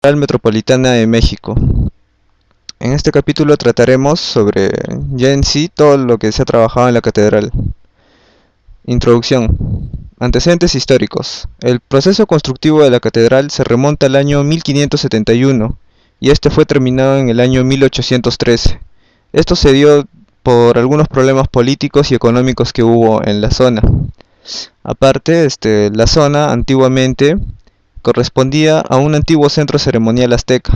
Metropolitana de México. En este capítulo trataremos sobre ya en sí todo lo que se ha trabajado en la catedral. Introducción. Antecedentes históricos. El proceso constructivo de la catedral se remonta al año 1571 y este fue terminado en el año 1813. Esto se dio por algunos problemas políticos y económicos que hubo en la zona. Aparte, la zona antiguamente correspondía a un antiguo centro ceremonial azteca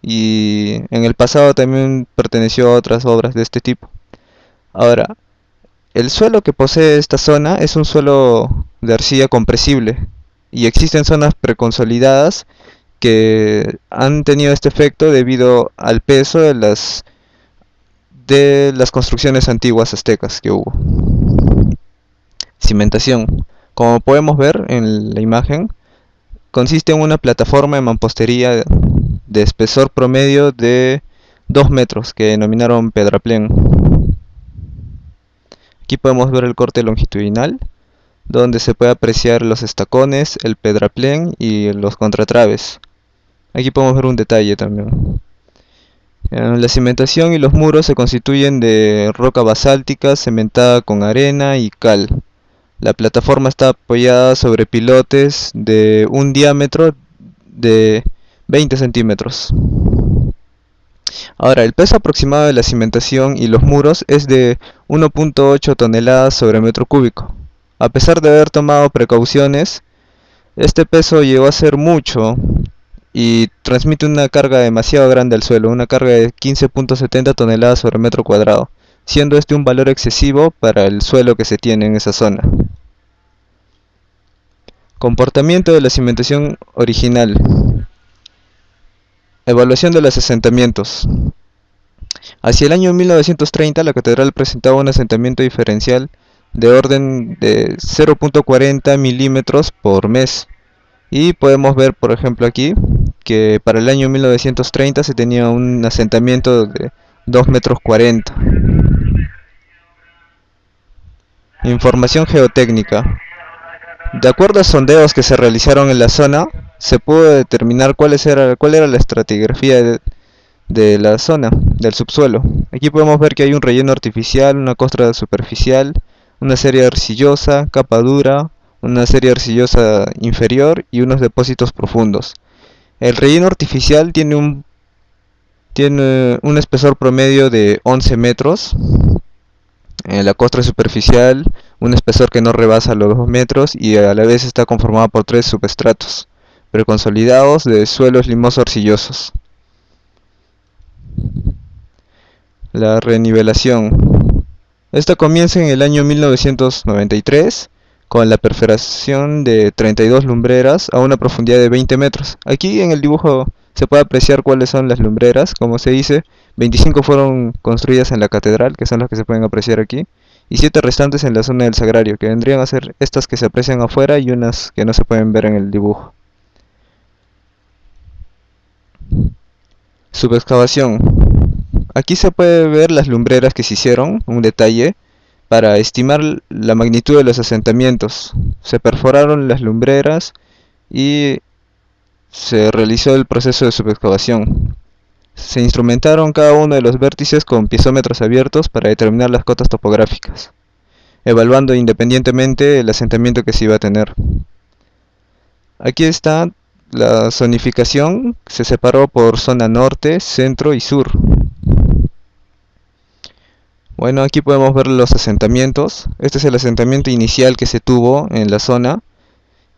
y en el pasado también perteneció a otras obras de este tipo. Ahora, el suelo que posee esta zona es un suelo de arcilla compresible y existen zonas preconsolidadas que han tenido este efecto debido al peso de las construcciones antiguas aztecas que hubo. Cimentación. Como podemos ver en la imagen, consiste en una plataforma de mampostería de espesor promedio de 2 metros que denominaron pedraplén. Aquí podemos ver el corte longitudinal, donde se puede apreciar los estacones, el pedraplén y los contratraves. Aquí podemos ver un detalle también. La cimentación y los muros se constituyen de roca basáltica cementada con arena y cal. La plataforma está apoyada sobre pilotes de un diámetro de 20 centímetros. Ahora, el peso aproximado de la cimentación y los muros es de 1.8 toneladas sobre metro cúbico. A pesar de haber tomado precauciones, este peso llegó a ser mucho y transmite una carga demasiado grande al suelo, una carga de 15.70 toneladas sobre metro cuadrado, siendo este un valor excesivo para el suelo que se tiene en esa zona. Comportamiento de la cimentación original. Evaluación de los asentamientos. Hacia el año 1930 la catedral presentaba un asentamiento diferencial de orden de 0.40 milímetros por mes. Y podemos ver, por ejemplo, aquí que para el año 1930 se tenía un asentamiento de 2 metros 40. Información geotécnica. De acuerdo a sondeos que se realizaron en la zona, se pudo determinar cuál era la estratigrafía de la zona, del subsuelo. Aquí podemos ver que hay un relleno artificial, una costra superficial, una serie arcillosa, capa dura, una serie arcillosa inferior y unos depósitos profundos. El relleno artificial tiene un espesor promedio de 11 metros. En la costra superficial, un espesor que no rebasa los 2 metros y a la vez está conformado por 3 subestratos preconsolidados de suelos limoso arcillosos. La renivelación. Esta comienza en el año 1993 con la perforación de 32 lumbreras a una profundidad de 20 metros. Aquí en el dibujo se puede apreciar cuáles son las lumbreras. Como se dice, 25 fueron construidas en la catedral, que son las que se pueden apreciar aquí, y 7 restantes en la zona del sagrario, que vendrían a ser estas que se aprecian afuera y unas que no se pueden ver en el dibujo. Subexcavación. Aquí se puede ver las lumbreras que se hicieron, un detalle, para estimar la magnitud de los asentamientos. Se perforaron las lumbreras y se realizó el proceso de subexcavación. Se instrumentaron cada uno de los vértices con piezómetros abiertos para determinar las cotas topográficas, evaluando independientemente el asentamiento que se iba a tener. Aquí está la zonificación, se separó por zona norte, centro y sur. Bueno, aquí podemos ver los asentamientos. Este es el asentamiento inicial que se tuvo en la zona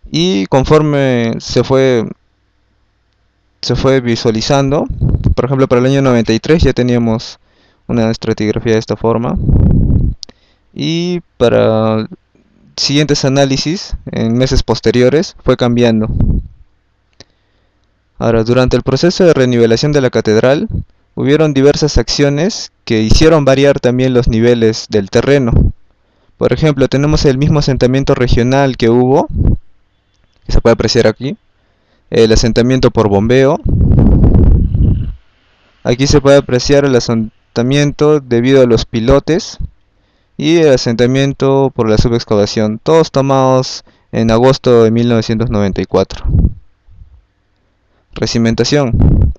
y conforme se fue visualizando, por ejemplo para el año 93 ya teníamos una estratigrafía de esta forma, y para siguientes análisis en meses posteriores fue cambiando. Ahora, durante el proceso de renivelación de la catedral hubieron diversas acciones que hicieron variar también los niveles del terreno. Por ejemplo, tenemos el mismo asentamiento regional que hubo, que se puede apreciar aquí, el asentamiento por bombeo. Aquí se puede apreciar el asentamiento debido a los pilotes y el asentamiento por la subexcavación, todos tomados en agosto de 1994. Recimentación.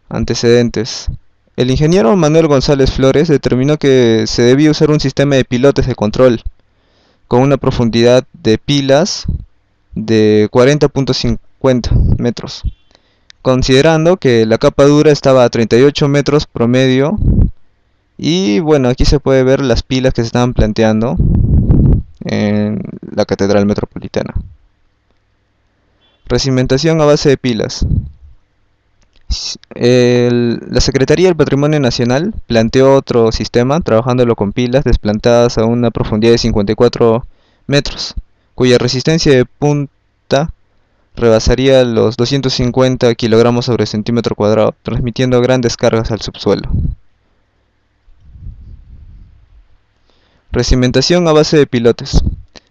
Antecedentes. El ingeniero Manuel González Flores determinó que se debía usar un sistema de pilotes de control con una profundidad de pilas de 40.50 metros, considerando que la capa dura estaba a 38 metros promedio. Y bueno, aquí se puede ver las pilas que se estaban planteando en la Catedral Metropolitana. Recimentación a base de pilas. La Secretaría del Patrimonio Nacional planteó otro sistema trabajándolo con pilas desplantadas a una profundidad de 54 metros, cuya resistencia de punta rebasaría los 250 kilogramos sobre centímetro cuadrado, transmitiendo grandes cargas al subsuelo. Recimentación a base de pilotes.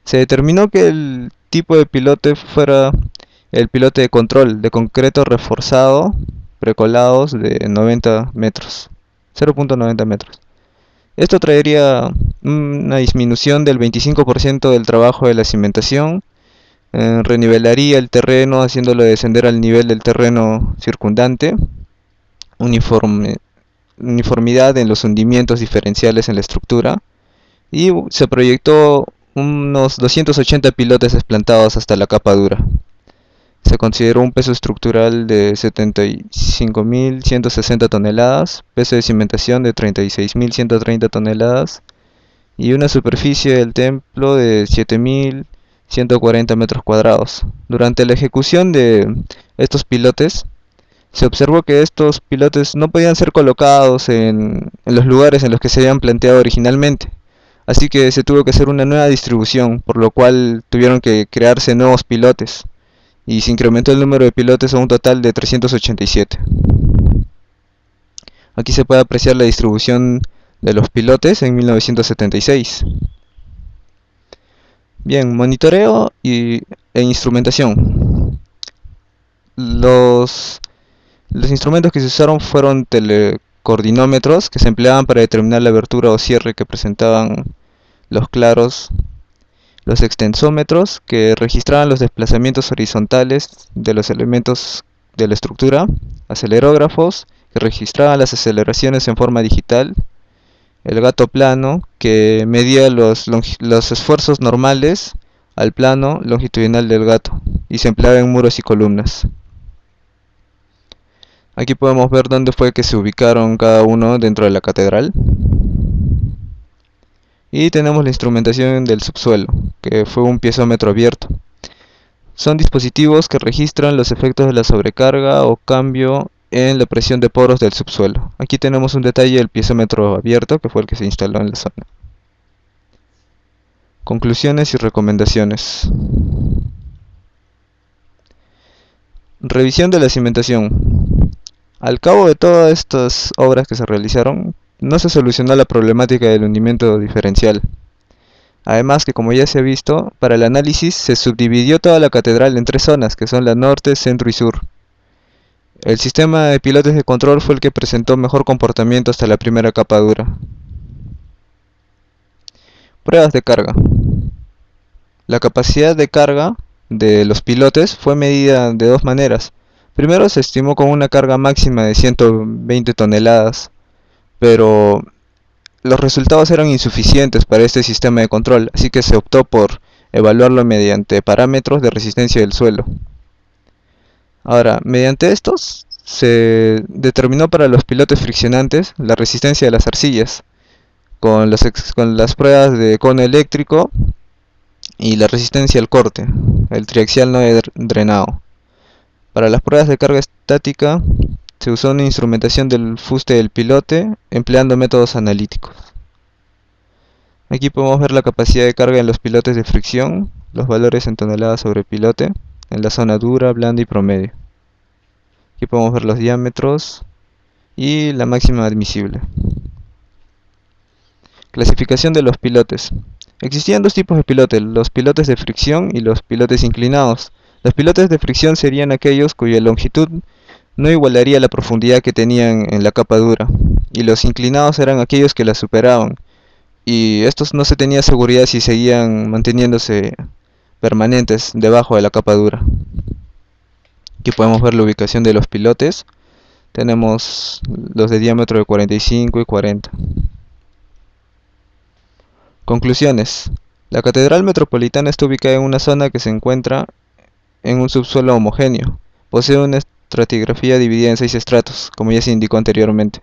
Se determinó que el tipo de pilote fuera el pilote de control de concreto reforzado precolados de 90 metros, 0.90 metros. Esto traería una disminución del 25% del trabajo de la cimentación, renivelaría el terreno haciéndolo descender al nivel del terreno circundante, uniformidad en los hundimientos diferenciales en la estructura, y se proyectó unos 280 pilotes desplantados hasta la capa dura. Se consideró un peso estructural de 75.160 toneladas, peso de cimentación de 36.130 toneladas y una superficie del templo de 7.140 metros cuadrados. Durante la ejecución de estos pilotes, se observó que estos pilotes no podían ser colocados en los lugares en los que se habían planteado originalmente. Así que se tuvo que hacer una nueva distribución, por lo cual tuvieron que crearse nuevos pilotes y se incrementó el número de pilotes a un total de 387. Aquí se puede apreciar la distribución de los pilotes en 1976. Bien, monitoreo e instrumentación. Los instrumentos que se usaron fueron telecoordinómetros, que se empleaban para determinar la abertura o cierre que presentaban los claros, los extensómetros, que registraban los desplazamientos horizontales de los elementos de la estructura, acelerógrafos, que registraban las aceleraciones en forma digital, el gato plano, que medía los esfuerzos normales al plano longitudinal del gato, y se empleaba en muros y columnas. Aquí podemos ver dónde fue que se ubicaron cada uno dentro de la catedral. Y tenemos la instrumentación del subsuelo, que fue un piezómetro abierto. Son dispositivos que registran los efectos de la sobrecarga o cambio en la presión de poros del subsuelo. Aquí tenemos un detalle del piezómetro abierto, que fue el que se instaló en la zona. Conclusiones y recomendaciones. Revisión de la cimentación. Al cabo de todas estas obras que se realizaron, no se solucionó la problemática del hundimiento diferencial. Además que, como ya se ha visto, para el análisis se subdividió toda la catedral en tres zonas, que son la norte, centro y sur. El sistema de pilotes de control fue el que presentó mejor comportamiento hasta la primera capa dura. Pruebas de carga. La capacidad de carga de los pilotes fue medida de dos maneras. Primero se estimó con una carga máxima de 120 toneladas, pero los resultados eran insuficientes para este sistema de control, así que se optó por evaluarlo mediante parámetros de resistencia del suelo. Ahora, mediante estos se determinó para los pilotes friccionantes la resistencia de las arcillas, con las pruebas de cono eléctrico y la resistencia al corte, el triaxial no drenado. Para las pruebas de carga estática se usó una instrumentación del fuste del pilote empleando métodos analíticos. Aquí podemos ver la capacidad de carga en los pilotes de fricción, los valores en toneladas sobre pilote, en la zona dura, blanda y promedio. Aquí podemos ver los diámetros y la máxima admisible. Clasificación de los pilotes. Existían dos tipos de pilotes, los pilotes de fricción y los pilotes inclinados. Los pilotes de fricción serían aquellos cuya longitud no igualaría la profundidad que tenían en la capa dura, y los inclinados eran aquellos que la superaban, y estos no se tenía seguridad si seguían manteniéndose permanentes debajo de la capa dura. Aquí podemos ver la ubicación de los pilotes. Tenemos los de diámetro de 45 y 40. Conclusiones. La Catedral Metropolitana está ubicada en una zona que se encuentra en un subsuelo homogéneo. Posee una estratigrafía dividida en 6 estratos, como ya se indicó anteriormente.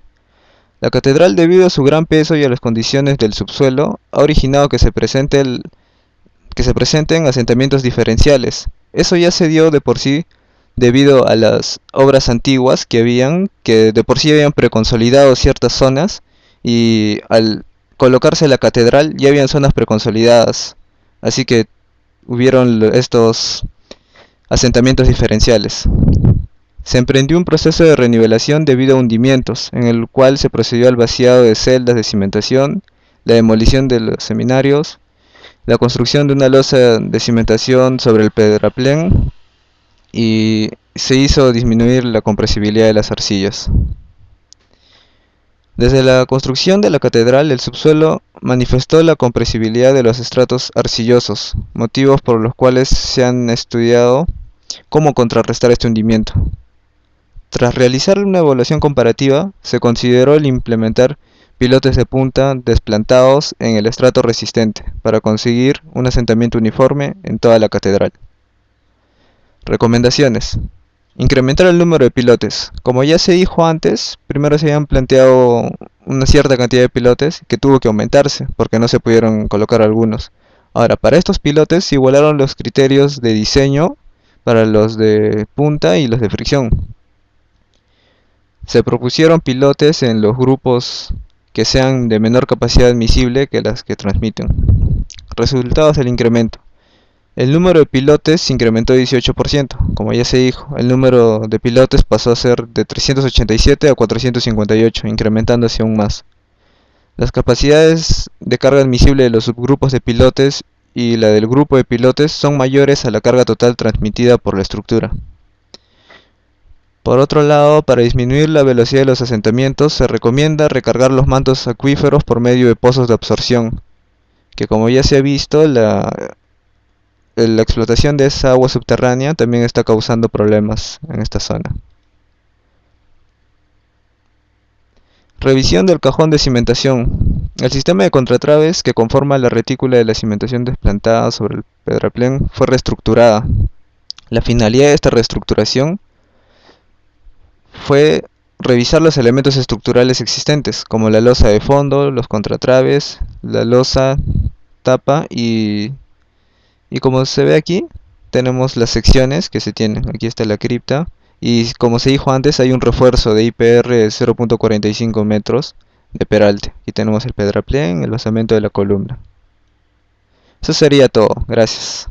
La catedral, debido a su gran peso y a las condiciones del subsuelo, ha originado que se presenten asentamientos diferenciales. Eso ya se dio de por sí debido a las obras antiguas que de por sí habían preconsolidado ciertas zonas, y al colocarse la catedral ya habían zonas preconsolidadas, así que hubieron estos asentamientos diferenciales. Se emprendió un proceso de renivelación debido a hundimientos, en el cual se procedió al vaciado de celdas de cimentación, la demolición de los seminarios, la construcción de una losa de cimentación sobre el pedraplén, y se hizo disminuir la compresibilidad de las arcillas. Desde la construcción de la catedral, el subsuelo manifestó la compresibilidad de los estratos arcillosos, motivos por los cuales se han estudiado cómo contrarrestar este hundimiento. Tras realizar una evaluación comparativa, se consideró el implementar pilotes de punta desplantados en el estrato resistente para conseguir un asentamiento uniforme en toda la catedral. Recomendaciones. Incrementar el número de pilotes. Como ya se dijo antes, primero se habían planteado una cierta cantidad de pilotes que tuvo que aumentarse porque no se pudieron colocar algunos. Ahora, para estos pilotes se igualaron los criterios de diseño para los de punta y los de fricción. Se propusieron pilotes en los grupos que sean de menor capacidad admisible que las que transmiten. Resultados del incremento. El número de pilotes se incrementó 18%, como ya se dijo. El número de pilotes pasó a ser de 387 a 458, incrementándose aún más. Las capacidades de carga admisible de los subgrupos de pilotes y la del grupo de pilotes son mayores a la carga total transmitida por la estructura. Por otro lado, para disminuir la velocidad de los asentamientos, se recomienda recargar los mantos acuíferos por medio de pozos de absorción, que como ya se ha visto, la explotación de esa agua subterránea también está causando problemas en esta zona. Revisión del cajón de cimentación. El sistema de contratraves que conforma la retícula de la cimentación desplantada sobre el pedraplén fue reestructurada. La finalidad de esta reestructuración fue revisar los elementos estructurales existentes, como la losa de fondo, los contratraves, la losa tapa y como se ve aquí, tenemos las secciones que se tienen. Aquí está la cripta y como se dijo antes, hay un refuerzo de IPR de 0.45 metros de peralte. Aquí tenemos el pedraplén, el basamento de la columna. Eso sería todo. Gracias.